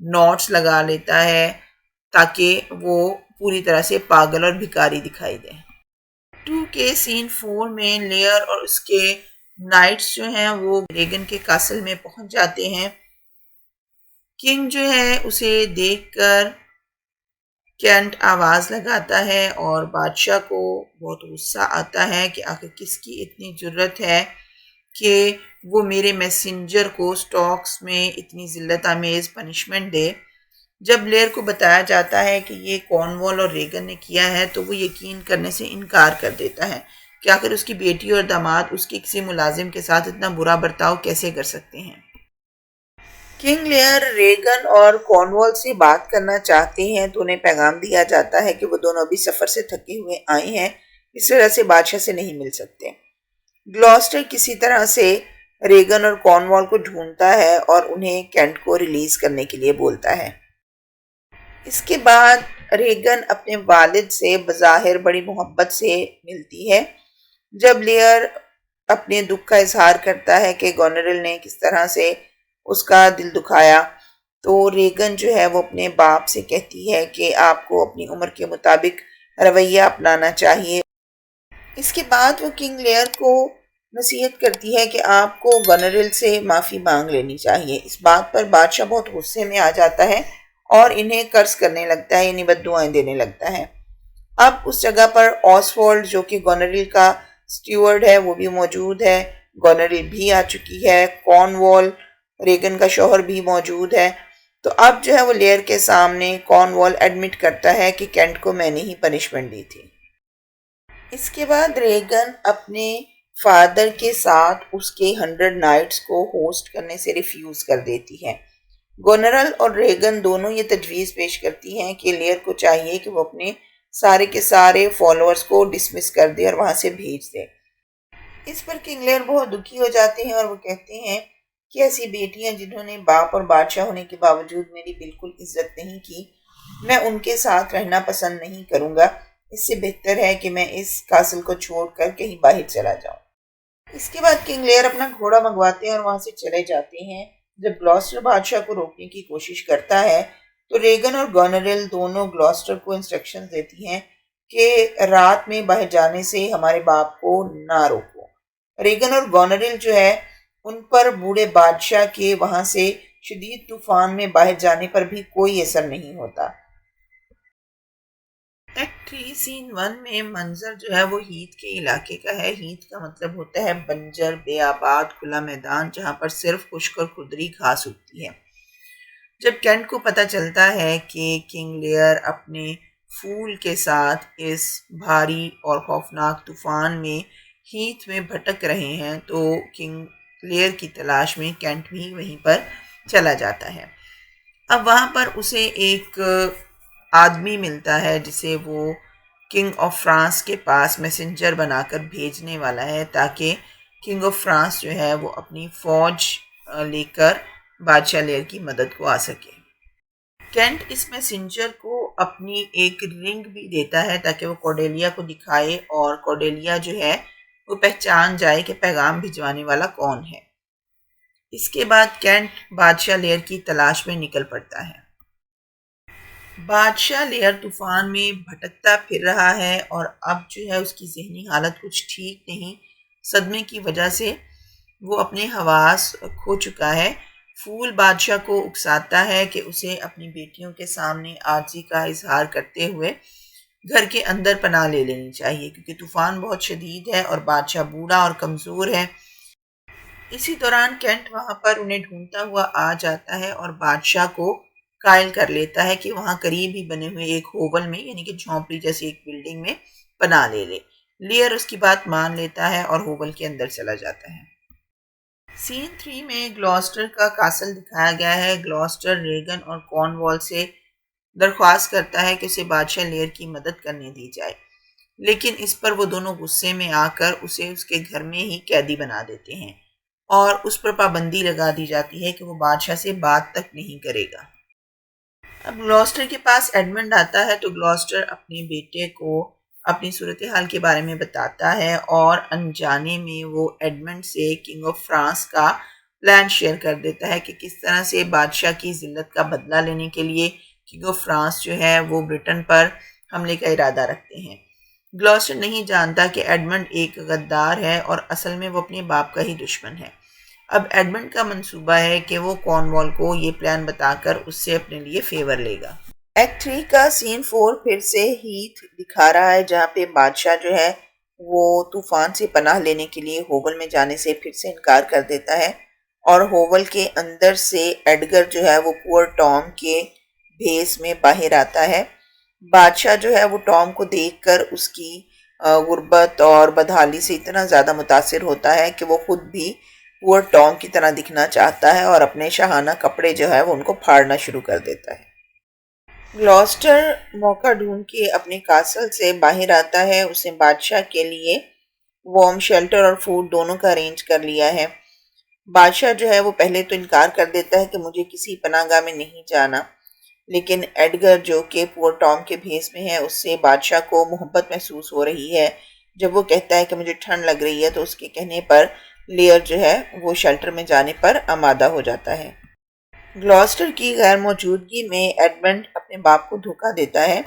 نوٹس لگا لیتا ہے تاکہ وہ پوری طرح سے پاگل اور بھکاری دکھائی دے۔ 2 کے سین 4 میں لیئر اور اس کے نائٹس جو ہیں وہ ریگن کے کاسل میں پہنچ جاتے ہیں۔ کنگ جو ہے اسے دیکھ کر کینٹ آواز لگاتا ہے اور بادشاہ کو بہت غصہ آتا ہے کہ آخر کس کی اتنی جرت ہے کہ وہ میرے میسنجر کو سٹاکس میں اتنی ذلت آمیز پنشمنٹ دے۔ جب لیئر کو بتایا جاتا ہے کہ یہ کارن وال اور ریگن نے کیا ہے تو وہ یقین کرنے سے انکار کر دیتا ہے کہ آخر اس کی بیٹی اور داماد اس کے کسی ملازم کے ساتھ اتنا برا برتاؤ کیسے کر سکتے ہیں۔ کنگ لیئر ریگن اور کارن وال سے بات کرنا چاہتے ہیں تو انہیں پیغام دیا جاتا ہے کہ وہ دونوں بھی سفر سے تھکے ہوئے آئے ہیں، اس وجہ سے بادشاہ سے نہیں مل سکتے۔ گلوسٹر کسی طرح سے ریگن اور کارن وال کو ڈھونڈتا ہے اور انہیں کینٹ کو ریلیز کرنے کے لیے بولتا ہے۔ اس کے بعد ریگن اپنے والد سے بظاہر بڑی محبت سے ملتی ہے۔ جب لیئر اپنے دکھ کا اظہار کرتا ہے کہ گونریل نے کس طرح سے اس کا دل دکھایا، تو ریگن جو ہے وہ اپنے باپ سے کہتی ہے کہ آپ کو اپنی عمر کے مطابق رویہ اپنانا چاہیے۔ اس کے بعد وہ کنگ لیئر کو نصیحت کرتی ہے کہ آپ کو گونریل سے معافی مانگ لینی چاہیے۔ اس بات پر بادشاہ بہت غصے میں آ جاتا ہے اور انہیں کرس کرنے لگتا ہے، یعنی بد دعائیں دینے لگتا ہے۔ اب اس جگہ پر آسولڈ، جو کہ گونریل کا سٹیورڈ ہے، وہ بھی موجود ہے۔ گونریل بھی آ چکی ہے، کارن وال ریگن کا شوہر بھی موجود ہے۔ تو اب جو ہے وہ لیئر کے سامنے کارن وال ایڈمٹ کرتا ہے کہ کینٹ کو میں نے ہی پنشمنٹ دی تھی۔ اس کے بعد ریگن اپنے فادر کے ساتھ اس کے 100 نائٹس کو ہوسٹ کرنے سے ریفیوز کر دیتی ہے۔ گونریل اور ریگن دونوں یہ تجویز پیش کرتی ہیں کہ لیئر کو چاہیے کہ وہ اپنے سارے کے سارے فالوورز کو ڈسمس کر دے اور وہاں سے بھیج دے۔ اس پر کنگ لیئر بہت دکھی ہو جاتے ہیں اور وہ کہتے ہیں کہ ایسی بیٹیاں جنہوں نے باپ اور بادشاہ ہونے کے باوجود میری بالکل عزت نہیں کی، میں ان کے ساتھ رہنا پسند نہیں کروں گا۔ اس سے بہتر ہے کہ میں اس کاسل کو چھوڑ کر کہیں باہر چلا جاؤں۔ اس کے بعد کنگ لیئر اپنا گھوڑا منگواتے ہیں اور وہاں سے چلے جاتے ہیں۔ جب گلوسٹر بادشاہ کو روکنے کی کوشش کرتا ہے تو ریگن اور گورنرل دونوں گلوسٹر کو انسٹرکشن دیتی ہیں کہ رات میں باہر جانے سے ہمارے باپ کو نہ روکو۔ ریگن اور گورنرل جو ہے ان پر بوڑھے بادشاہ کے وہاں سے شدید طوفان میں باہر جانے پر بھی کوئی اثر نہیں ہوتا۔ ایکٹ 3 سین 1 میں منظر جو ہے وہ ہیتھ کے علاقے کا ہے۔ ہیتھ کا مطلب ہوتا ہے بنجر، بے آباد، کھلا میدان جہاں پر صرف خشک اور کھردری گھاس اگتی ہے۔ جب کینٹ کو پتہ چلتا ہے کہ کنگ لیئر اپنے پھول کے ساتھ اس بھاری اور خوفناک طوفان میں ہیتھ میں بھٹک رہے ہیں تو کنگ لیئر کی تلاش میں کینٹ بھی وہیں پر چلا جاتا ہے۔ اب وہاں پر اسے ایک آدمی ملتا ہے جسے وہ کنگ آف فرانس کے پاس میسنجر بنا کر بھیجنے والا ہے تاکہ کنگ آف فرانس جو ہے وہ اپنی فوج لے کر بادشاہ لیئر کی مدد کو آ سکے۔ کینٹ اس میسنجر کو اپنی ایک رنگ بھی دیتا ہے تاکہ وہ کورڈیلیا کو دکھائے اور کورڈیلیا جو ہے وہ پہچان جائے کہ پیغام بھجوانے والا کون ہے۔ اس کے بعد کینٹ بادشاہ لیئر کی تلاش میں نکل پڑتا ہے۔ بادشاہ لیئر طوفان میں بھٹکتا پھر رہا ہے اور اب جو ہے اس کی ذہنی حالت کچھ ٹھیک نہیں۔ صدمے کی وجہ سے وہ اپنے حواس کھو چکا ہے۔ پھول بادشاہ کو اکساتا ہے کہ اسے اپنی بیٹیوں کے سامنے عاجزی کا اظہار کرتے ہوئے گھر کے اندر پناہ لے لینی چاہیے کیونکہ طوفان بہت شدید ہے اور بادشاہ بوڑھا اور کمزور ہے۔ اسی دوران کینٹ وہاں پر انہیں ڈھونڈتا ہوا آ جاتا ہے اور بادشاہ کو قائل کر لیتا ہے کہ وہاں قریب ہی بنے ہوئے ایک ہوول میں یعنی کہ جھونپڑی جیسی ایک بلڈنگ میں پناہ لے لے۔ لیئر اس کی بات مان لیتا ہے اور ہوول کے اندر چلا جاتا ہے۔ سین 3 میں گلوسٹر کا کاسل دکھایا گیا ہے۔ گلوسٹر ریگن اور کارن وال سے درخواست کرتا ہے کہ اسے بادشاہ لیئر کی مدد کرنے دی جائے، لیکن اس پر وہ دونوں غصے میں آ کر اسے اس کے گھر میں ہی قیدی بنا دیتے ہیں اور اس پر پابندی لگا دی جاتی ہے کہ وہ بادشاہ سے بات تک نہیں کرے گا۔ اب گلوسٹر کے پاس ایڈمنڈ آتا ہے تو گلوسٹر اپنے بیٹے کو اپنی صورتحال کے بارے میں بتاتا ہے اور انجانے میں وہ ایڈمنڈ سے کنگ آف فرانس کا پلان شیئر کر دیتا ہے کہ کس طرح سے بادشاہ کی ذلت کا بدلہ لینے کے لیے کنگ آف فرانس جو ہے وہ برٹن پر حملے کا ارادہ رکھتے ہیں۔ گلوسٹر نہیں جانتا کہ ایڈمنڈ ایک غدار ہے اور اصل میں وہ اپنے باپ کا ہی دشمن ہے۔ اب ایڈمنڈ کا منصوبہ ہے کہ وہ کارن وال کو یہ پلان بتا کر اس سے اپنے لیے فیور لے گا۔ ایکٹ 3 کا سین 4 پھر سے ہیتھ دکھا رہا ہے جہاں پہ بادشاہ جو ہے وہ طوفان سے پناہ لینے کے لیے ہوول میں جانے سے پھر سے انکار کر دیتا ہے اور ہوول کے اندر سے ایڈگر جو ہے وہ پور ٹام کے بھیس میں باہر آتا ہے۔ بادشاہ جو ہے وہ ٹام کو دیکھ کر اس کی غربت اور بدحالی سے اتنا زیادہ متاثر ہوتا ہے کہ وہ خود بھی پور ٹام کی طرح دکھنا چاہتا ہے اور اپنے شاہانہ کپڑے جو ہے وہ ان کو پھاڑنا شروع کر دیتا ہے۔ گلوسٹر موقع ڈھونڈ کے اپنے کاسل سے باہر آتا ہے۔ اس نے بادشاہ کے لیے وارم شیلٹر اور فوڈ دونوں کا ارینج کر لیا ہے۔ بادشاہ جو ہے وہ پہلے تو انکار کر دیتا ہے کہ مجھے کسی پناہ گاہ میں نہیں جانا، لیکن ایڈگر جو کہ پور ٹام کے بھیس میں ہے اس سے بادشاہ کو محبت محسوس ہو رہی ہے۔ جب وہ کہتا ہے کہ مجھے ٹھنڈ لگ رہی ہے تو اس کے کہنے پر لیئر جو ہے وہ شیلٹر میں جانے پر آمادہ ہو جاتا ہے۔ گلوسٹر کی غیر موجودگی میں ایڈمنڈ اپنے باپ کو دھوکہ دیتا ہے۔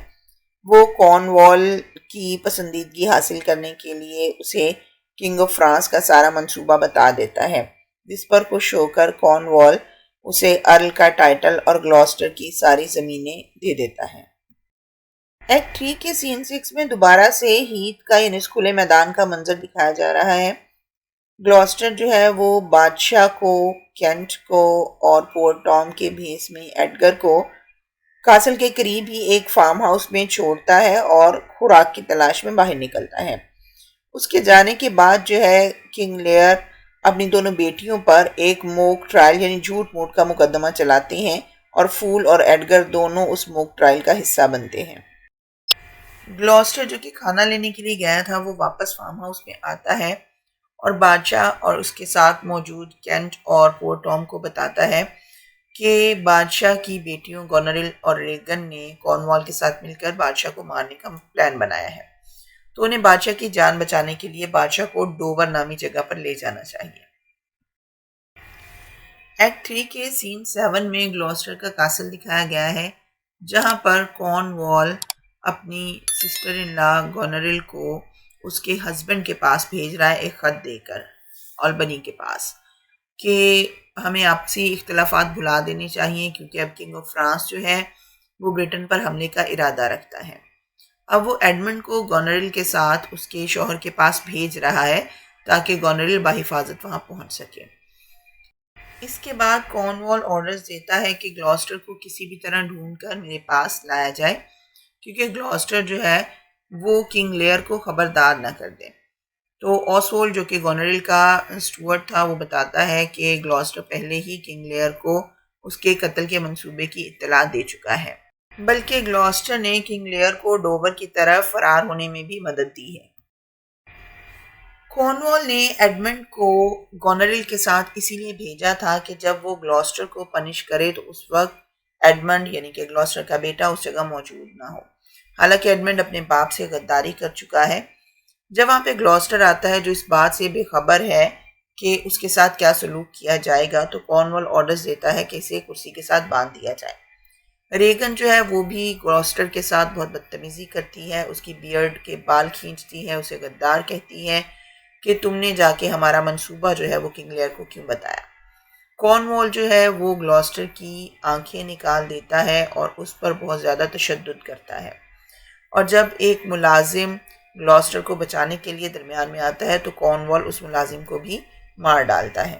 وہ کارن وال کی پسندیدگی حاصل کرنے کے لیے اسے کنگ آف فرانس کا سارا منصوبہ بتا دیتا ہے، جس پر خوش ہو کر کارن وال اسے ارل کا ٹائٹل اور گلوسٹر کی ساری زمینیں دے دیتا ہے۔ ایکٹ 3 کے سین 6 میں دوبارہ سے ہیتھ کا یعنی اس کھلے میدان کا منظر دکھایا جا رہا ہے۔ گلوسٹر جو ہے وہ بادشاہ کو، کینٹ کو اور پور ٹام کے بھیس میں ایڈگر کو کاسل کے قریب ہی ایک فارم ہاؤس میں چھوڑتا ہے اور خوراک کی تلاش میں باہر نکلتا ہے۔ اس کے جانے کے بعد جو ہے کنگ لیئر اپنی دونوں بیٹیوں پر ایک موک ٹرائل یعنی جھوٹ موٹ کا مقدمہ چلاتے ہیں اور پھول اور ایڈگر دونوں اس موک ٹرائل کا حصہ بنتے ہیں۔ گلوسٹر جو کہ کھانا لینے کے لیے گیا تھا وہ واپس فارم ہاؤس میں آتا ہے اور بادشاہ اور اس کے ساتھ موجود کینٹ اور پور ٹام کو بتاتا ہے کہ بادشاہ کی بیٹیوں گورنرل اور ریگن نے کارن وال کے ساتھ مل کر بادشاہ کو مارنے کا پلان بنایا ہے، تو انہیں بادشاہ کی جان بچانے کے لیے بادشاہ کو ڈوور نامی جگہ پر لے جانا چاہیے۔ ایکٹ 3 کے سین 7 میں گلوسٹر کا کاسل دکھایا گیا ہے۔ جہاں پر کارن وال اپنی سسٹر ان لا گونریل کو اس کے ہسبینڈ کے پاس بھیج رہا ہے ایک خط دے کر آلبنی کے پاس کہ ہمیں آپسی اختلافات بھلا دینے چاہیے کیونکہ اب کنگ آف فرانس جو ہے وہ برٹن پر حملے کا ارادہ رکھتا ہے۔ اب وہ ایڈمنڈ کو گونریل کے ساتھ اس کے شوہر کے پاس بھیج رہا ہے تاکہ گونریل بحفاظت وہاں پہنچ سکے۔ اس کے بعد کارن وال آرڈرز دیتا ہے کہ گلاسٹر کو کسی بھی طرح ڈھونڈ کر میرے پاس لایا جائے کیونکہ گلاسٹر جو ہے وہ کنگ لیئر کو خبردار نہ کر دے۔ تو آسوول جو کہ گونریل کا سٹوورٹ تھا وہ بتاتا ہے کہ گلاسٹر پہلے ہی کنگ لیئر کو اس کے قتل کے منصوبے کی اطلاع دے چکا ہے، بلکہ گلاسٹر نے کنگ لیئر کو ڈوور کی طرف فرار ہونے میں بھی مدد دی ہے۔ کارنوال نے ایڈمنڈ کو گونریل کے ساتھ اسی لیے بھیجا تھا کہ جب وہ گلاسٹر کو پنش کرے تو اس وقت ایڈمنڈ یعنی کہ گلاسٹر کا بیٹا اس جگہ موجود نہ ہو۔ حالانکہ ایڈمنڈ اپنے باپ سے غداری کر چکا ہے۔ جب وہاں پہ گلاسٹر آتا ہے جو اس بات سے بے خبر ہے کہ اس کے ساتھ کیا سلوک کیا جائے گا، تو کارنوال آرڈرز دیتا ہے کہ اسے کرسی کے ساتھ باندھ دیا جائے۔ ریگن جو ہے وہ بھی گلاسٹر کے ساتھ بہت بدتمیزی کرتی ہے، اس کی بیئرڈ کے بال کھینچتی ہے، اسے غدار کہتی ہے کہ تم نے جا کے ہمارا منصوبہ جو ہے وہ کنگ لیئر کو کیوں بتایا۔ کارنوال جو ہے وہ گلاسٹر کی آنکھیں نکال دیتا ہے اور اس پر بہت زیادہ تشدد کرتا ہے، اور جب ایک ملازم گلاسٹر کو بچانے کے لیے درمیان میں آتا ہے تو کارنوال اس ملازم کو بھی مار ڈالتا ہے۔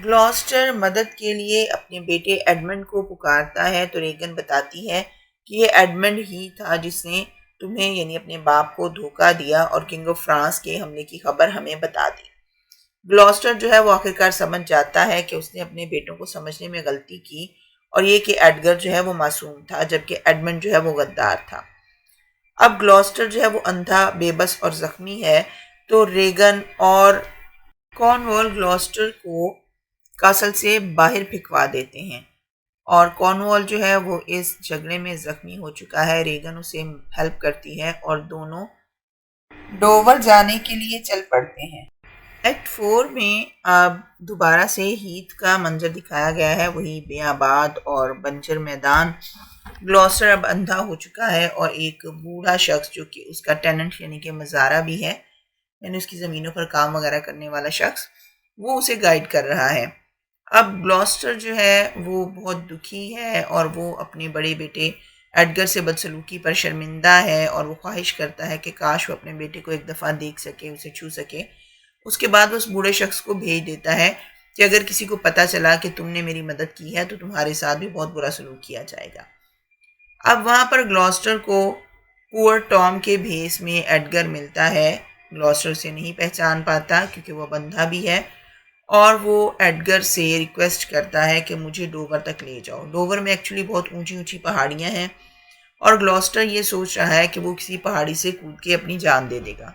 گلاسٹر مدد کے لیے اپنے بیٹے ایڈمنڈ کو پکارتا ہے تو ریگن بتاتی ہے کہ یہ ایڈمنڈ ہی تھا جس نے تمہیں یعنی اپنے باپ کو دھوکہ دیا اور کنگ آف فرانس کے حملے کی خبر ہمیں بتا دی۔ گلاسٹر جو ہے وہ آخرکار سمجھ جاتا ہے کہ اس نے اپنے بیٹوں کو سمجھنے میں غلطی کی، اور یہ کہ ایڈگر جو ہے وہ معصوم تھا جبکہ ایڈمنڈ جو ہے وہ غدار تھا۔ اب گلاسٹر جو ہے وہ اندھا، بے بس اور زخمی ہے، تو ریگن اور کارنوال گلاسٹر کو کاسل سے باہر پھینکوا دیتے ہیں، اور کارنوال جو ہے وہ اس جھگڑے میں زخمی ہو چکا ہے۔ ریگن اسے ہیلپ کرتی ہے اور دونوں ڈوور جانے کے لیے چل پڑتے ہیں۔ ایکٹ 4 میں اب دوبارہ سے ہیتھ کا منظر دکھایا گیا ہے، وہی بیاباد اور بنجر میدان۔ گلاسٹر اب اندھا ہو چکا ہے اور ایک بوڑھا شخص جو کہ اس کا ٹیننٹ یعنی کہ مزارہ بھی ہے، یعنی اس کی زمینوں پر کام وغیرہ کرنے والا شخص، وہ اسے گائیڈ کر رہا ہے۔ اب گلاسٹر جو ہے وہ بہت دکھی ہے اور وہ اپنے بڑے بیٹے ایڈگر سے بدسلوکی پر شرمندہ ہے، اور وہ خواہش کرتا ہے کہ کاش وہ اپنے بیٹے کو ایک دفعہ دیکھ سکے، اسے چھو سکے۔ اس کے بعد وہ اس بوڑھے شخص کو بھیج دیتا ہے کہ اگر کسی کو پتہ چلا کہ تم نے میری مدد کی ہے تو تمہارے ساتھ بھی بہت برا سلوک کیا جائے گا۔ اب وہاں پر گلاسٹر کو پور ٹام کے بھیس میں ایڈگر ملتا ہے۔ گلاسٹر اسے نہیں پہچان پاتا کیونکہ وہ بندھا بھی ہے، اور وہ ایڈگر سے ریکویسٹ کرتا ہے کہ مجھے ڈوور تک لے جاؤ۔ ڈوور میں ایکچولی بہت اونچی اونچی پہاڑیاں ہیں، اور گلاسٹر یہ سوچ رہا ہے کہ وہ کسی پہاڑی سے کود کے اپنی جان دے دے گا۔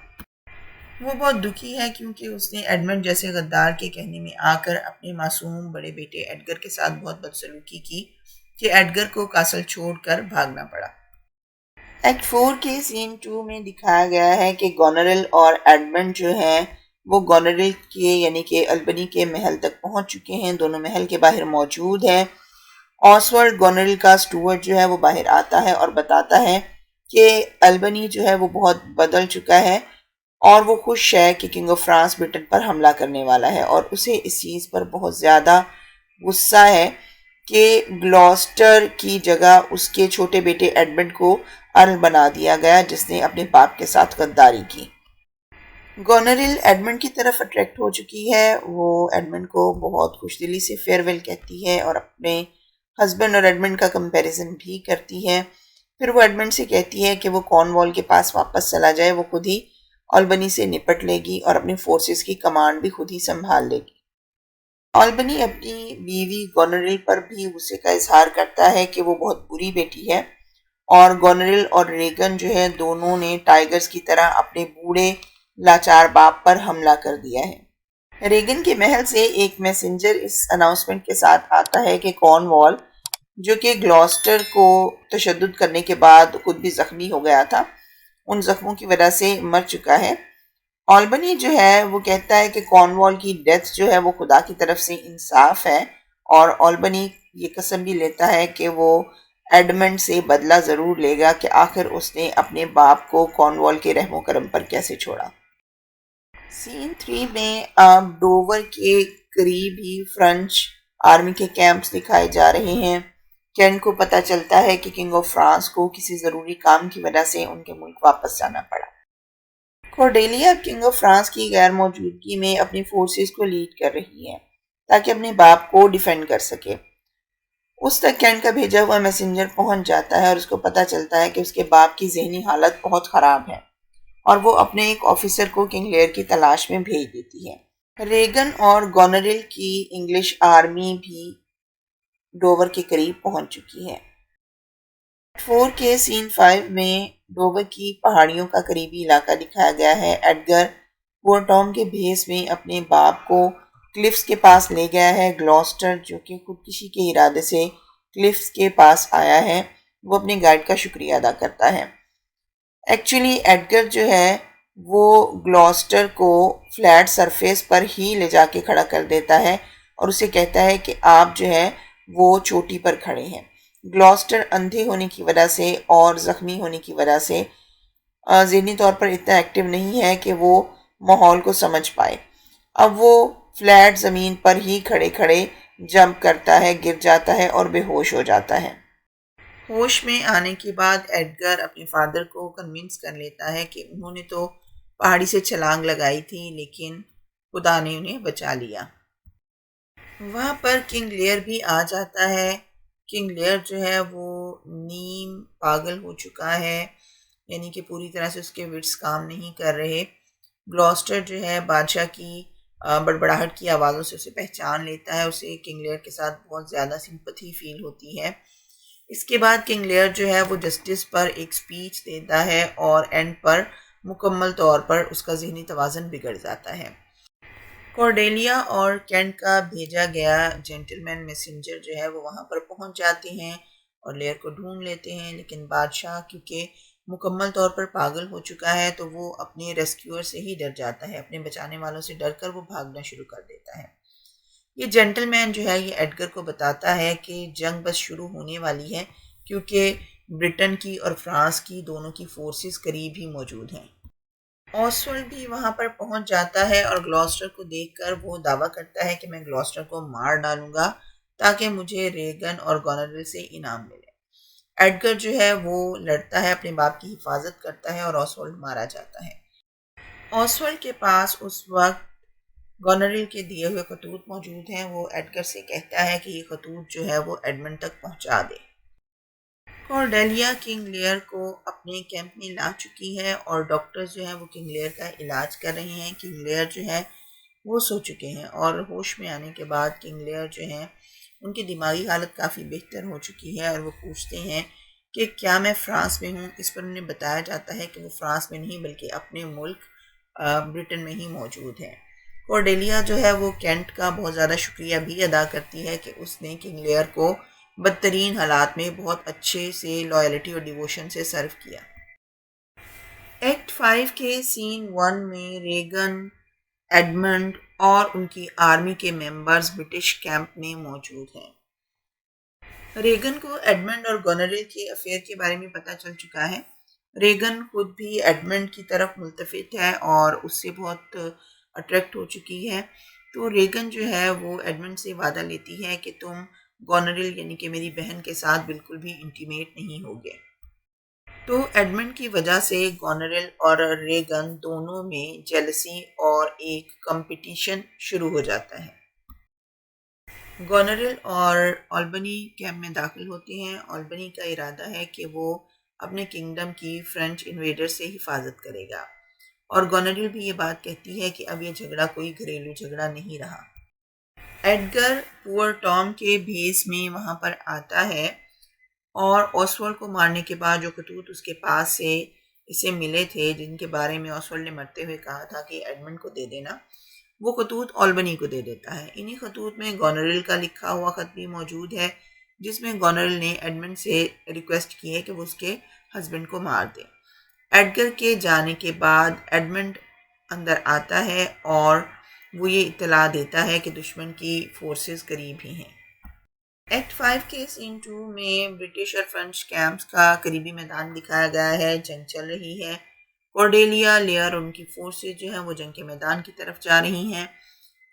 وہ بہت دکھی ہے کیونکہ اس نے ایڈمنڈ جیسے غدار کے کہنے میں آ کر اپنے معصوم بڑے بیٹے ایڈگر کے ساتھ بہت بدسلوکی کی کہ ایڈگر کو کاسل چھوڑ کر بھاگنا پڑا۔ ایکٹ 4 کے سین 2 میں دکھایا گیا ہے کہ گونریل اور ایڈمنڈ جو ہیں وہ گونریل کے یعنی کہ البنی کے محل تک پہنچ چکے ہیں، دونوں محل کے باہر موجود ہیں۔ آسولڈ گونریل کا سٹوورٹ جو ہے وہ باہر آتا ہے اور بتاتا ہے کہ البنی جو ہے وہ بہت بدل چکا ہے، اور وہ خوش ہے کہ کنگ آف فرانس برٹن پر حملہ کرنے والا ہے، اور اسے اس چیز پر بہت زیادہ غصہ ہے کہ گلاسٹر کی جگہ اس کے چھوٹے بیٹے ایڈمنڈ کو ارل بنا دیا گیا جس نے اپنے باپ کے ساتھ غداری کی۔ گونریل ایڈمنڈ کی طرف اٹریکٹ ہو چکی ہے، وہ ایڈمنڈ کو بہت خوش دلی سے فیئرویل کہتی ہے اور اپنے ہسبینڈ اور ایڈمنڈ کا کمپیریزن بھی کرتی ہے۔ پھر وہ ایڈمنڈ سے کہتی ہے کہ وہ کارنوال کے پاس واپس چلا جائے، وہ خود ہی آلبنی سے نپٹ لے گی اور اپنی فورسز کی کمانڈ بھی خود ہی سنبھال لے گی۔ آلبنی اپنی بیوی گونریل پر بھی غصے کا اظہار کرتا ہے کہ وہ بہت بری بیٹی ہے، اور گونریل اور ریگن جو ہے دونوں نے ٹائیگرز کی طرح اپنے بوڑھے لاچار باپ پر حملہ کر دیا ہے۔ ریگن کے محل سے ایک میسنجر اس اناؤنسمنٹ کے ساتھ آتا ہے کہ کارنوال جو کہ گلاسٹر کو تشدد کرنے کے بعد خود بھی زخمی ہو گیا تھا، ان زخموں کی وجہ سے مر چکا ہے۔ آلبنی جو ہے وہ کہتا ہے کہ کارنوال کی ڈیتھ جو ہے وہ خدا کی طرف سے انصاف ہے، اور آلبنی یہ قسم بھی لیتا ہے کہ وہ ایڈمنڈ سے بدلہ ضرور لے گا کہ آخر اس نے اپنے باپ کو کارنوال کے رحم و کرم پر کیسے چھوڑا۔ سین 3 میں اب ڈوور کے قریب ہی فرینچ آرمی کے کیمپس دکھائے جا رہے ہیں۔ کینٹ کو پتہ چلتا ہے کہ کنگ آف فرانس کو کسی ضروری کام کی وجہ سے ان کے ملک واپس جانا پڑا۔ کورڈیلیا اب کنگ آف فرانس کی غیر موجودگی میں اپنی فورسز کو لیڈ کر رہی ہے تاکہ اپنے باپ کو ڈیفینڈ کر سکے۔ اس تک کینٹ کا بھیجا ہوا میسنجر پہنچ جاتا ہے اور اس کو پتہ چلتا ہے کہ اس کے باپ کی ذہنی حالت بہت خراب ہے اور وہ اپنے ایک آفیسر کو کنگ لیئر کی تلاش میں بھیج دیتی ہے۔ ریگن اور گونریل کی انگلش آرمی بھی ڈوور کے قریب پہنچ چکی ہے۔ 4 کے سین 5 میں ڈوور کی پہاڑیوں کا قریبی علاقہ دکھایا گیا ہے۔ ایڈگر پورٹوم کے بھیس میں اپنے باپ کو کلفز کے پاس لے گیا ہے۔ گلوسٹر جو کہ خودکشی کے ارادے سے کلفز کے پاس آیا ہے وہ اپنے گائیڈ کا شکریہ ادا کرتا ہے۔ ایکچولی ایڈگر جو ہے وہ گلوسٹر کو فلیٹ سرفیس پر ہی لے جا کے کھڑا کر دیتا ہے اور اسے کہتا ہے کہ آپ جو ہے وہ چوٹی پر کھڑے ہیں۔ گلوسٹر اندھے ہونے کی وجہ سے اور زخمی ہونے کی وجہ سے ذہنی طور پر اتنا ایکٹیو نہیں ہے کہ وہ ماحول کو سمجھ پائے۔ اب وہ فلیٹ زمین پر ہی کھڑے کھڑے جمپ کرتا ہے، گر جاتا ہے اور بے ہوش ہو جاتا ہے۔ ہوش میں آنے کے بعد ایڈگر اپنے فادر کو کنونس کر لیتا ہے کہ انہوں نے تو پہاڑی سے چھلانگ لگائی تھی لیکن خدا نے انہیں بچا لیا۔ وہاں پر کنگ لیئر بھی آ جاتا ہے۔ کنگ لیئر جو ہے وہ نیم پاگل ہو چکا ہے، یعنی کہ پوری طرح سے اس کے وٹس کام نہیں کر رہے۔ گلوسٹر جو ہے بادشاہ کی بڑبڑاہٹ کی آوازوں سے اسے پہچان لیتا ہے، اسے کنگ لیئر کے ساتھ بہت زیادہ سمپتھی فیل ہوتی ہے۔ اس کے بعد کنگ لیئر جو ہے وہ جسٹس پر ایک سپیچ دیتا ہے اور اینڈ پر مکمل طور پر اس کا ذہنی توازن بگڑ جاتا ہے۔ کورڈیلیا اور کینٹ کا بھیجا گیا جینٹلمین میسنجر جو ہے وہ وہاں پر پہنچ جاتے ہیں اور لیئر کو ڈھونڈ لیتے ہیں، لیکن بادشاہ کیونکہ مکمل طور پر پاگل ہو چکا ہے تو وہ اپنے ریسکیور سے ہی ڈر جاتا ہے، اپنے بچانے والوں سے ڈر کر وہ بھاگنا شروع کر دیتا ہے۔ یہ جینٹلمین جو ہے یہ ایڈگر کو بتاتا ہے کہ جنگ بس شروع ہونے والی ہے کیونکہ برٹن کی اور فرانس کی دونوں کی فورسز قریب ہی موجود ہیں۔ آسولڈ بھی وہاں پر پہنچ جاتا ہے اور گلوسٹر کو دیکھ کر وہ دعویٰ کرتا ہے کہ میں گلوسٹر کو مار ڈالوں گا تاکہ مجھے ریگن اور گونریل سے انعام ملے۔ ایڈگر جو ہے وہ لڑتا ہے، اپنے باپ کی حفاظت کرتا ہے اور آسولڈ مارا جاتا ہے۔ آسولڈ کے پاس اس وقت گونریل کے دیے ہوئے خطوط موجود ہیں۔ وہ ایڈگر سے کہتا ہے کہ یہ خطوط جو ہے وہ ایڈمنڈ تک پہنچا دے۔ کورڈیلیا کنگ لیئر کو اپنے کیمپ میں لا چکی ہے اور ڈاکٹر جو ہیں وہ کنگ لیئر کا علاج کر رہے ہیں۔ کنگ لیئر جو ہے وہ سو چکے ہیں اور ہوش میں آنے کے بعد کنگ لیئر جو ہیں ان کی دماغی حالت کافی بہتر ہو چکی ہے اور وہ پوچھتے ہیں کہ کیا میں فرانس میں ہوں۔ اس پر انہیں بتایا جاتا ہے کہ وہ فرانس میں نہیں بلکہ اپنے ملک برٹن میں ہی موجود ہے۔ کورڈیلیا جو ہے وہ کینٹ کا بہت زیادہ شکریہ بھی ادا کرتی ہے کہ اس نے کنگ لیئر کو بدترین حالات میں بہت اچھے سے لائلٹی اور ڈیووشن سے سرو کیا۔ ایکٹ 5 کے سین 1 میں ریگن، ایڈمنڈ اور ان کی آرمی کے ممبرز برٹش کیمپ میں موجود ہیں۔ ریگن کو ایڈمنڈ اور گونریل کے افیئر کے بارے میں پتہ چل چکا ہے۔ ریگن خود بھی ایڈمنڈ کی طرف ملتفت ہے اور اس سے بہت اٹریکٹ ہو چکی ہے، تو ریگن جو ہے وہ ایڈمنڈ سے وعدہ لیتی ہے کہ تم گونریل یعنی کہ میری بہن کے ساتھ بالکل بھی انٹیمیٹ نہیں ہوگے۔ تو ایڈمنڈ کی وجہ سے گونریل اور ریگن دونوں میں جیلسی اور ایک کمپٹیشن شروع ہو جاتا ہے۔ گونریل اور آلبنی کیمپ میں داخل ہوتے ہیں۔ آلبنی کا ارادہ ہے کہ وہ اپنے کنگڈم کی فرینچ انویڈر سے حفاظت کرے گا اور گونریل بھی یہ بات کہتی ہے کہ اب یہ جھگڑا کوئی گھریلو جھگڑا نہیں رہا۔ ایڈگر پور ٹام کے بھیس میں وہاں پر آتا ہے اور آسولڈ کو مارنے کے بعد جو خطوط اس کے پاس سے اسے ملے تھے جن کے بارے میں آسولڈ نے مرتے ہوئے کہا تھا کہ ایڈمنڈ کو دے دینا، وہ خطوط آلبنی کو دے دیتا ہے۔ انہی خطوط میں گونریل کا لکھا ہوا خط بھی موجود ہے جس میں گونریل نے ایڈمنڈ سے ریکویسٹ کی ہے کہ وہ اس کے ہسبینڈ کو مار دے۔ ایڈگر کے جانے کے بعد ایڈمنڈ اندر آتا ہے اور وہ یہ اطلاع دیتا ہے کہ دشمن کی فورسز قریب ہی ہیں۔ ایکٹ 5 کے سین 2 میں برٹش اور فرینچ کیمپس کا قریبی میدان دکھایا گیا ہے. جنگ چل رہی ہے. کورڈیلیا، لیئر اور ان کی فورسز جو ہیں وہ جنگ کے میدان کی طرف جا رہی ہیں.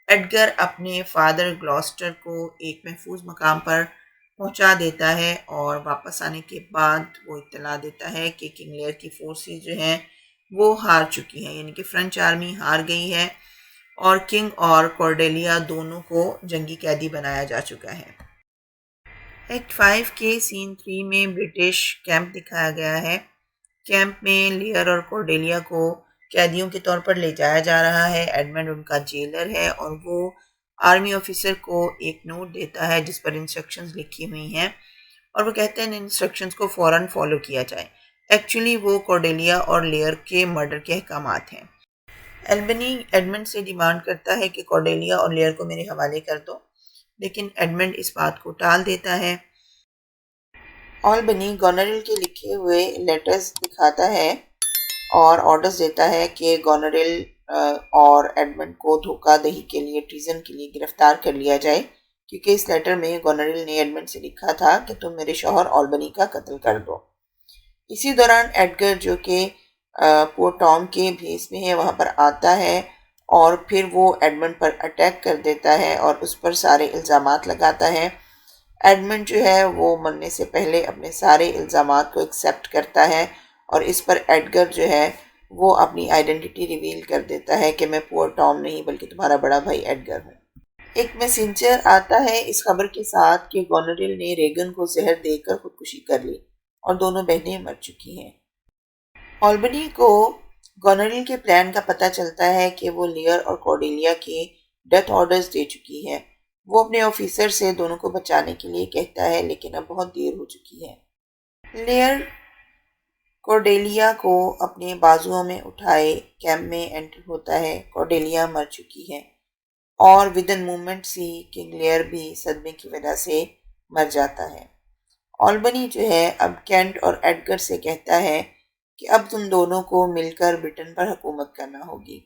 ایڈگر اپنے فادر گلاسٹر کو ایک محفوظ مقام پر پہنچا دیتا ہے اور واپس آنے کے بعد وہ اطلاع دیتا ہے کہ کنگ لیئر کی فورسز جو ہیں وہ ہار چکی ہیں، یعنی کہ فرینچ آرمی ہار گئی ہے اور کنگ اور کورڈیلیا دونوں کو جنگی قیدی بنایا جا چکا ہے. ایکٹ 5 کے سین 3 میں برٹش کیمپ دکھایا گیا ہے. کیمپ میں لیئر اور کورڈیلیا کو قیدیوں کے طور پر لے جایا جا رہا ہے. ایڈمنڈ ان کا جیلر ہے اور وہ آرمی آفیسر کو ایک نوٹ دیتا ہے جس پر انسٹرکشنز لکھی ہوئی ہیں اور وہ کہتے ہیں ان انسٹرکشنز کو فوراً فالو کیا جائے. ایکچولی وہ کورڈیلیا اور لیئر کے مرڈر کے احکامات ہیں. ایلبنی ایڈمنڈ سے ڈیمانڈ کرتا ہے کہ کورڈیلیا اور لیئر کو میرے حوالے کر دو، لیکن ایڈمنڈ اس بات کو ٹال دیتا ہے. آلبنی گورنرل کے لکھے ہوئے لیٹرز دکھاتا ہے اور آرڈرز دیتا ہے کہ گورنرل اور ایڈمنڈ کو دھوکہ دہی کے لیے، ٹریزن کے لیے گرفتار کر لیا جائے، کیونکہ اس لیٹر میں گورنرل نے ایڈمنڈ سے لکھا تھا کہ تم میرے شوہر آلبنی کا قتل کر دو. اسی دوران ایڈگر جو کہ پورٹ ٹام کے بھیس میں ہے وہاں پر آتا ہے اور پھر وہ ایڈمنڈ پر اٹیک کر دیتا ہے اور اس پر سارے الزامات لگاتا ہے. ایڈمنڈ جو ہے وہ مرنے سے پہلے اپنے سارے الزامات کو ایکسیپٹ کرتا ہے اور اس پر ایڈگر جو ہے وہ اپنی آئیڈینٹی ریویل کر دیتا ہے کہ میں پورٹ ٹام نہیں بلکہ تمہارا بڑا بھائی ایڈگر ہوں. ایک میسنجر آتا ہے اس خبر کے ساتھ کہ گورنرل نے ریگن کو زہر دے کر خودکشی کر لی اور دونوں بہنیں مر چکی ہیں. آلبنی کو گورنرل کے پلان کا پتہ چلتا ہے کہ وہ لیئر اور کورڈیلیا کے ڈیتھ آرڈرز دے چکی ہے. وہ اپنے آفیسر سے دونوں کو بچانے کے لیے کہتا ہے لیکن اب بہت دیر ہو چکی ہے. لیئر کورڈیلیا کو اپنے بازوؤں میں اٹھائے کیمپ میں انٹر ہوتا ہے. کورڈیلیا مر چکی ہے اور ودن مومنٹس ہی کنگ لیئر بھی صدمے کی وجہ سے مر جاتا ہے. آلبنی جو ہے اب کینٹ اور ایڈگر سے کہتا ہے کہ اب تم دونوں کو مل کر برٹن پر حکومت کرنا ہوگی.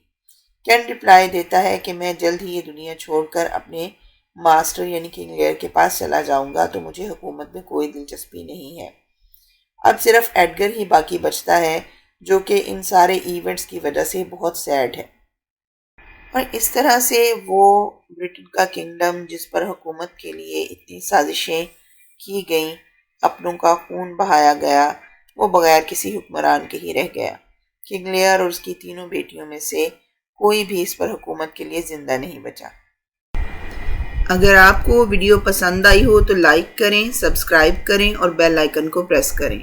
کینٹ رپلائی دیتا ہے کہ میں جلد ہی یہ دنیا چھوڑ کر اپنے ماسٹر یعنی کنگ لیئر کے پاس چلا جاؤں گا، تو مجھے حکومت میں کوئی دلچسپی نہیں ہے. اب صرف ایڈگر ہی باقی بچتا ہے جو کہ ان سارے ایونٹس کی وجہ سے بہت سیڈ ہے. اور اس طرح سے وہ برٹن کا کنگڈم جس پر حکومت کے لیے اتنی سازشیں کی گئیں، اپنوں کا خون بہایا گیا، وہ بغیر کسی حکمران کے ہی رہ گیا. کنگ لیئر اور اس کی تینوں بیٹیوں میں سے کوئی بھی اس پر حکومت کے لیے زندہ نہیں بچا. اگر آپ کو ویڈیو پسند آئی ہو تو لائک کریں، سبسکرائب کریں اور بیل آئیکن کو پریس کریں.